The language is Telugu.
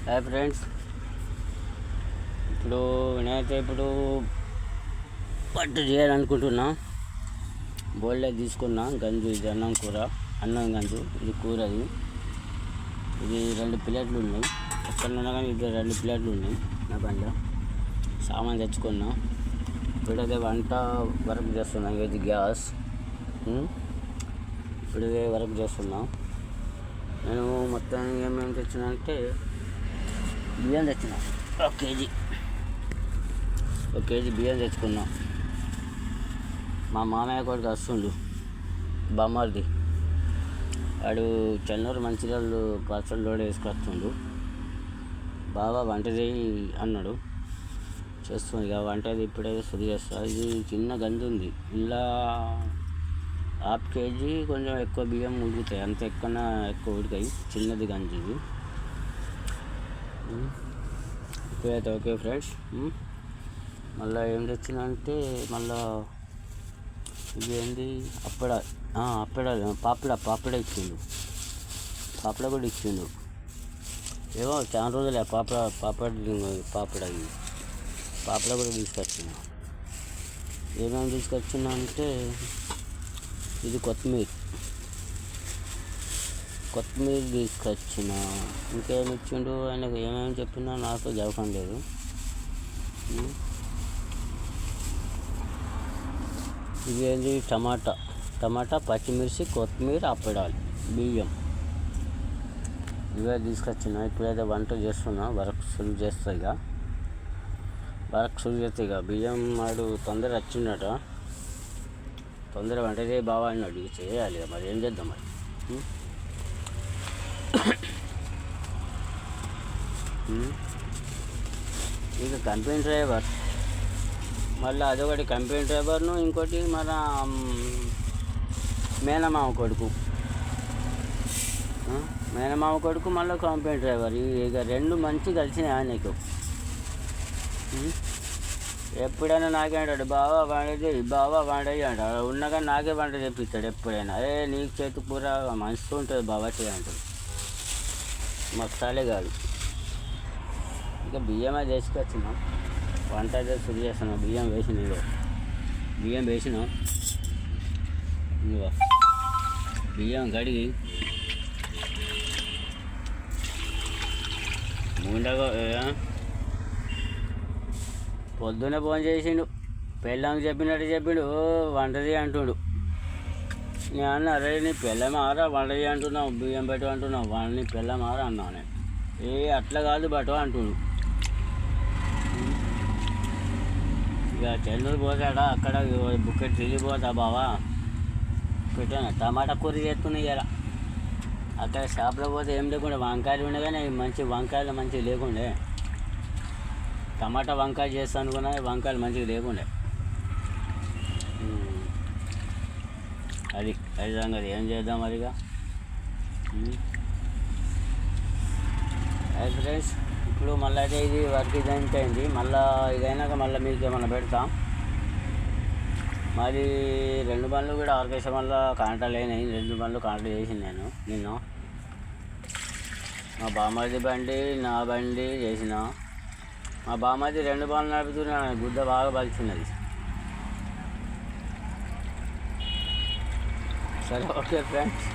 హాయ్ ఫ్రెండ్స్, నేనైతే పట్టు చేయాలనుకుంటున్నా. బోల్డే తీసుకున్నా గంజు. ఇది అన్నం కూర, అన్నం గంజు. ఇది కూరది. ఇది 2 ప్లేట్లు ఉన్నాయి. ఎక్కడన్నా కానీ ఇది 2 ప్లేట్లు ఉన్నాయి నా బండిలో. సామాన్ తెచ్చుకున్నా. ఇప్పుడైతే వంట వర్క్ చేస్తున్నా. ఇది గ్యాస్. ఇప్పుడే వర్క్ చేస్తున్నా. నేను మొత్తం ఏమేమి తెచ్చినా అంటే బియ్యం తెచ్చిన 1 కేజీ బియ్యం తెచ్చుకున్నా. మా మామయ్య కొడుకు వస్తుండు, బామ్మర్ది. వాడు చెన్నూరు మంచిర్యాల పార్సల్ లోడ్ వేసుకొస్తుండు. బాగా వంట చేయి అన్నాడు. చేస్తుంది ఇక వంటది. ఇప్పుడైతే శుద్ధి చేస్తా. ఇది చిన్న గంజి ఉంది ఇలా. 1/2 కేజీ కొంచెం ఎక్కువ బియ్యం ఉడుకుతాయి, అంత ఎక్కువ ఉడికాయి. చిన్నది గంజి ఇది. ఇప్పుడైతే ఓకే ఫ్రెండ్స్. మళ్ళీ ఏం తెచ్చినా అంటే మళ్ళీ ఇది ఏంది అప్పడాలు పాపడ ఇచ్చిండు. పాపడ కూడా ఇచ్చిండు. ఏమో చాలా రోజులే పాపడ కూడా తీసుకొచ్చిన. ఏమేమి తీసుకొచ్చినా అంటే ఇది కొత్తిమీర తీసుకొచ్చిన. ఇంకేమి ఇచ్చిండు ఆయనకు, ఏమేమి చెప్పినా నాకు జవకం లేదు. ఇది ఏంటి టమాటా, పచ్చిమిర్చి, కొత్తిమీర, అప్పడాలు, బియ్యం ఇవే తీసుకొచ్చిన. ఇప్పుడైతే వంట చేస్తున్నా. వర్క్ షురు చేస్తా ఇక. బియ్యం వాడు తొందర వచ్చిండట. తొందర వంట చేయి బావా అన్నాడు. చేయాలి మరి, ఏం చేద్దాం మరి. ఇక కంపెనీ డ్రైవర్, మళ్ళీ అదొకటి కంపెనీ డ్రైవర్ను, ఇంకోటి మన మేనమామ కొడుకు మళ్ళీ కంపెనీ డ్రైవర్. ఇక 2 మంచి కలిసినాయి ఆయనకు. ఎప్పుడైనా నాకే అంటాడు, బావా వంట అంటాడు. ఉన్నగా నాకే వంట తెప్పిస్తాడు ఎప్పుడైనా. నీకు చేతి కూర మంచిగా ఉంటుంది బావా అంటాడు. మసాలే కాదు. ఇక బియ్యమే చేసుకొచ్చినాం. వంట అయితే శుద్ధి చేస్తున్నాం. బియ్యం వేసిన బియ్యం కడిగి పొద్దున్నే ఫోన్ చేసిండు. పెళ్ళాంకి చెప్పిండు వంట చేయి అంటుండు. నేను అన్న, అరే నీ పెళ్ళమారా వంట చేయి అంటున్నావు, బియ్యం పెట్టు అంటున్నావు, నీ పెళ్ళమారా అన్నావు. నేను అట్లా కాదు బట్టు అంటుండు. ఇక చెన్నూరు పోతాడా, అక్కడ బుకెట్ తిరిగిపోతా బావా. పెట్టాను టమాటా కూర చేస్తున్నాయి ఇలా. అక్కడ షాప్లో పోతే ఏం లేకుండా వంకాయలు ఉండే, కానీ వంకాయలు మంచిగా లేకుండే. టమాటా వంకాయ చేస్తాను అనుకున్నా, వంకాయలు మంచిగా లేకుండే. అది సంగతి. ఏం చేద్దాం మరిగా. అది ఫ్రెండ్స్, ఇప్పుడు మళ్ళీ అయితే ఇది వర్క్ ఇదంతా అయింది. మళ్ళీ ఇదైనాక మళ్ళీ మీకు ఏమన్నా పెడతాం. మరి 2 బండ్లు కూడా ఆర్కేషన్ వల్ల కాంటాలు అయినాయి. 2 బండ్లు కాంటాలు చేసింది నేను. మా బామ్మది బండి, నా బండి చేసిన. మా బామ్మది 2 బండ్లు నడుపుతున్నాను. గుద్ద బాగా బలిచినది. సరే ఓకే ఫ్రెండ్స్.